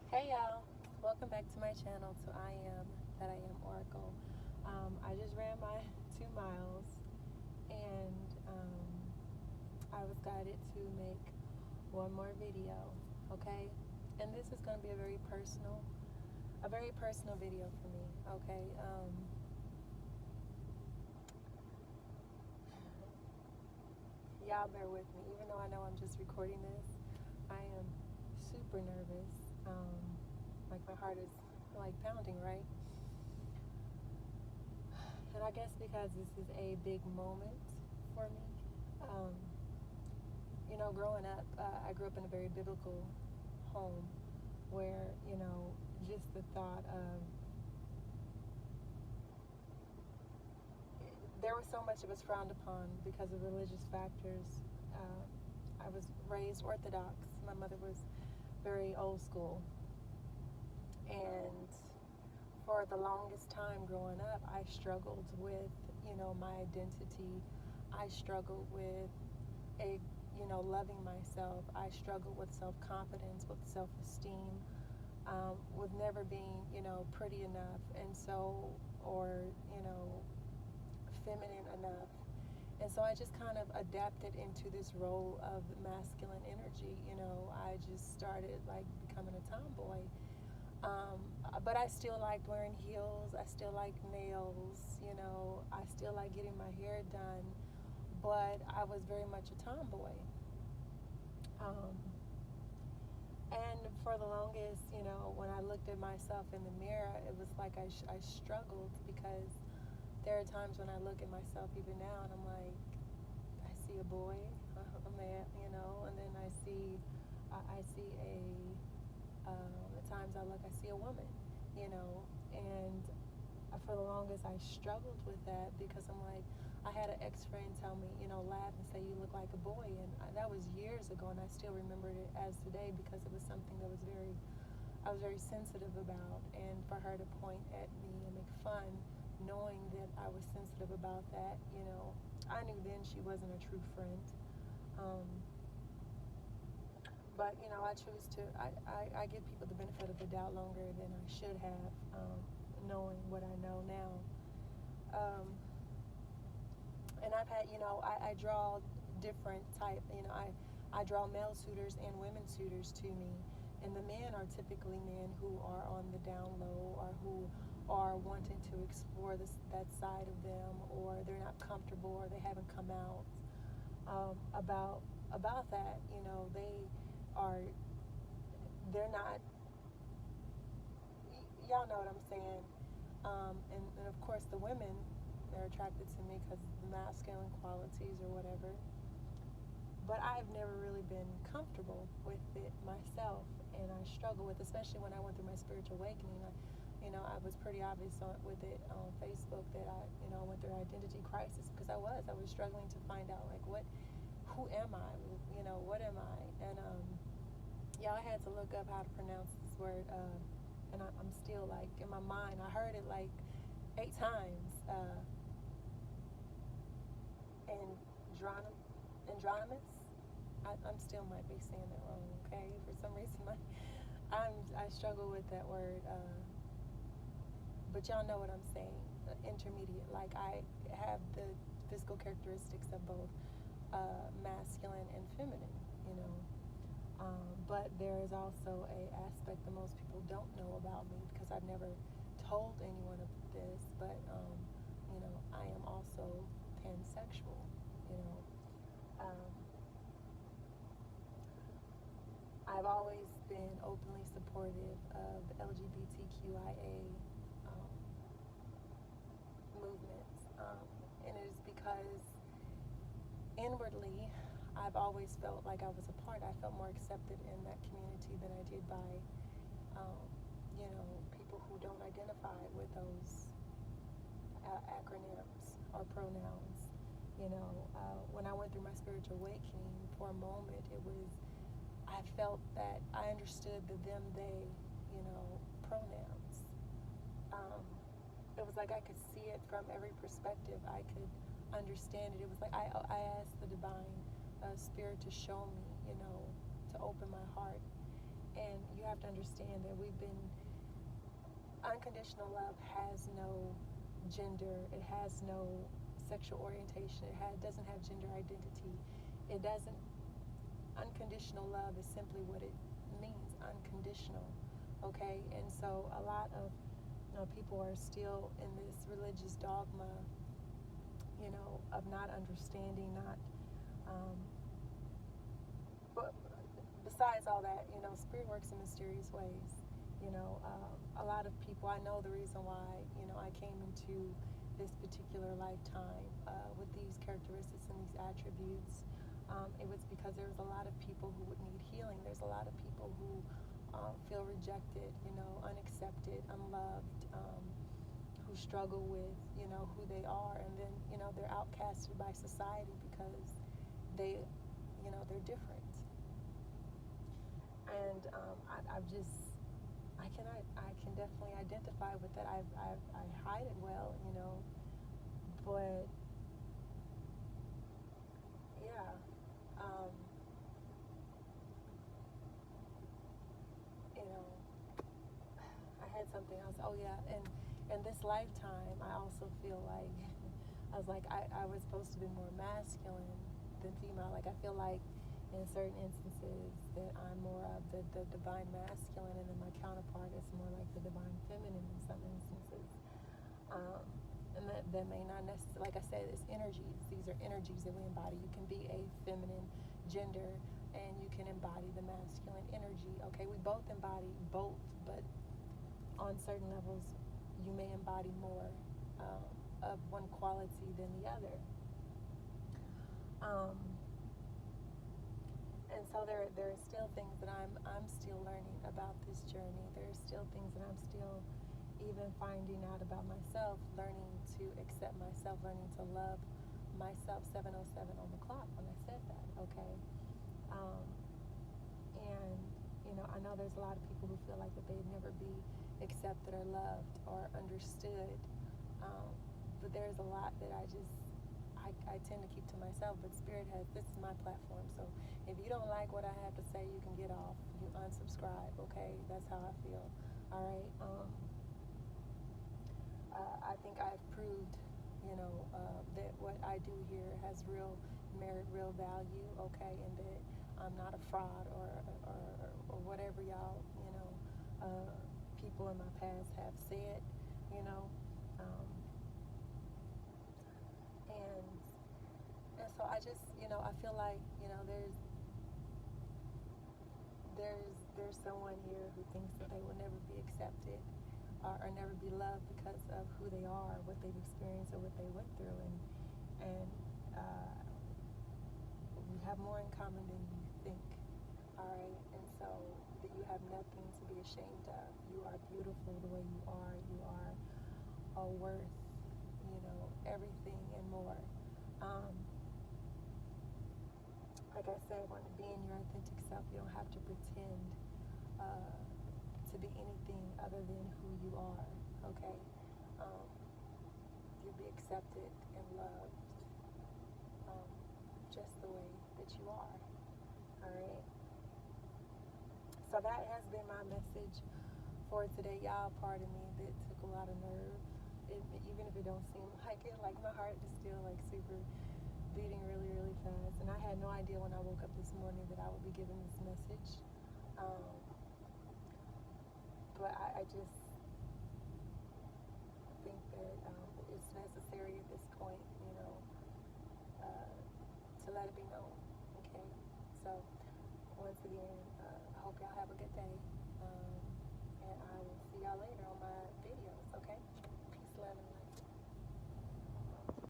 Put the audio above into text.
Hey y'all, welcome back to my channel, to I Am That I Am Oracle. I just ran my 2 miles and I was guided to make one more video, okay? And this is going to be a very personal video for me, okay? Y'all bear with me, even though I know I'm just recording this, I am super nervous. Like my heart is like pounding, right? And I guess because this is a big moment for me. Um, Growing up, I grew up in a very biblical home where, just the thought of, there was so much that was frowned upon because of religious factors. I was raised Orthodox. My mother was very old school. And for the longest time growing up, I struggled with, my identity. I struggled with loving myself. I struggled with self-confidence, with self-esteem, with never being, pretty enough, and so, or, feminine enough. And so I just kind of adapted into this role of masculine energy. I just started like becoming a tomboy. But I still liked wearing heels. I still like nails. I still like getting my hair done. But I was very much a tomboy. Um, and for the longest, when I looked at myself in the mirror, it was like I struggled, because there are times when I look at myself even now and I'm like, I see a boy, a man, and then I see at times I see a woman, and for the longest I struggled with that, because I'm like, I had an ex-friend tell me, laugh and say, you look like a boy, and that was years ago, and I still remembered it as today, because it was something that I was very sensitive about. And for her to point at me and make fun, knowing that I was sensitive about that, I knew then she wasn't a true friend. Um, but I choose to, I give people the benefit of the doubt longer than I should have, knowing what I know now. And I've had, I draw different type, I draw male suitors and women suitors to me. And the men are typically men who are on the down low, or who are wanting to explore that side of them, or they're not comfortable, or they haven't come out about that. Are, they're not, y'all know what I'm saying. And of course the women, they're attracted to me because of the masculine qualities or whatever. But I've never really been comfortable with it myself, and I struggle with, especially when I went through my spiritual awakening. I was pretty obvious with it on Facebook that I went through an identity crisis, because I was struggling to find out, like, who am I? What am I? And yeah, I had to look up how to pronounce this word, and I'm still like, in my mind, I heard it like 8 times. Androgynous. I'm still might be saying that wrong. Okay, for some reason, I struggle with that word. But y'all know what I'm saying. Intermediate. Like, I have the physical characteristics of both masculine and feminine. But there is also a aspect that most people don't know about me, because I've never told anyone of this. But I am also pansexual. You know, um, I've always been openly supportive of the LGBTQIA movements, and it is because inwardly, I've always felt like I was a part. I felt more accepted in that community than I did by, people who don't identify with those acronyms or pronouns. When I went through my spiritual awakening, for a moment, I felt that I understood the them, they, pronouns. Um, it was like I could see it from every perspective. I could understand it. It was like I asked the divine spirit to show me, to open my heart. And you have to understand that unconditional love has no gender, it has no sexual orientation, doesn't have gender identity. It doesn't, unconditional love is simply what it means, unconditional, okay? And so a lot of people are still in this religious dogma, of not understanding, but besides all that, spirit works in mysterious ways. A lot of people, I know the reason why, I came into this particular lifetime with these characteristics and these attributes. It was because there was a lot of people who would need healing. There's a lot of people who feel rejected, unaccepted, unloved, who struggle with, who they are, and then, they're outcasted by society because they're different. And I can definitely identify with that. I hide it well, but yeah. Um, you know, I had something else. Oh yeah, and in this lifetime, I also feel like I was supposed to be more masculine than female. Like I feel like in certain instances that I'm more of the divine masculine, and then my counterpart is more like the divine feminine in some instances. And that may not necessarily, like I said, it's energies. These are energies that we embody. You can be a feminine gender and you can embody the masculine energy. Okay, we both embody both, but on certain levels, you may embody more of one quality than the other. And so there are still things that I'm still learning about this journey. There are still things that I'm still even finding out about myself, learning to accept myself, learning to love myself. 7:07 on the clock when I said that, okay? And, I know there's a lot of people who feel like that they'd never be accepted or loved or understood. But there's a lot that I tend to keep to myself, but Spirit this is my platform. So if you don't like what I have to say, you can get off. You unsubscribe, okay? That's how I feel, all right? I think I've proved, that what I do here has real merit, real value, okay? And that I'm not a fraud or whatever y'all, people in my past have said, and so I just, I feel like, there's someone here who thinks that they will never be accepted or never be loved because of who they are, what they've experienced, or what they went through, and we have more in common than you think, all right? And so that you have nothing to be ashamed of. You are beautiful the way you are. You are worth, everything and more. Like I said, when being your authentic self, you don't have to pretend to be anything other than who you are, okay? You'll be accepted and loved just the way that you are, all right? So that has been my message for today. Y'all, pardon me, that took a lot of nerve. Even if it don't seem like it, like my heart is still like super beating really, really fast. And I had no idea when I woke up this morning that I would be giving this message. But I just think that it's necessary at this point, to let it be known, okay? So, once again, I hope y'all have a good day.